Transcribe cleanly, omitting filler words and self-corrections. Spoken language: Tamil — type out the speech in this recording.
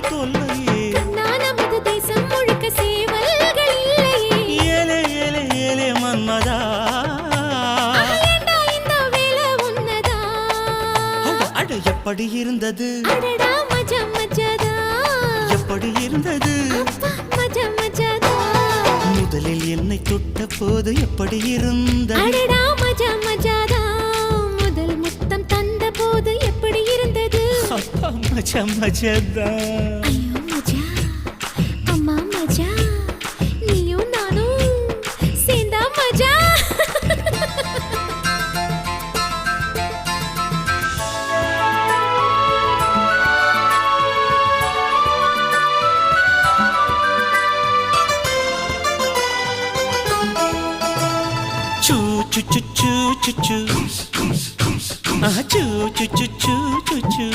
தொல்லையே நமது தேசம் முழுக்க சேவல்கள் இல்லையே ஏலே ஏலே ஏலே மன்மதா இந்த வேலை உன்னதா அட எப்படி இருந்தது அடடா மஜா மஜாதா எப்படி இருந்தது மஜா மஜாதா முதலில் என்னை தொட்ட போது எப்படி இருந்தது அடடா மஜா மஜாதா முதல் முத்தம் தந்த போது எப்படி இருந்தது மஜா மஜாதா ஐயோ மஜா அம்மா மஜா நீயும் நானும் சேர்ந்தா மஜா choo choo choo choo choo choo choo choo choo choo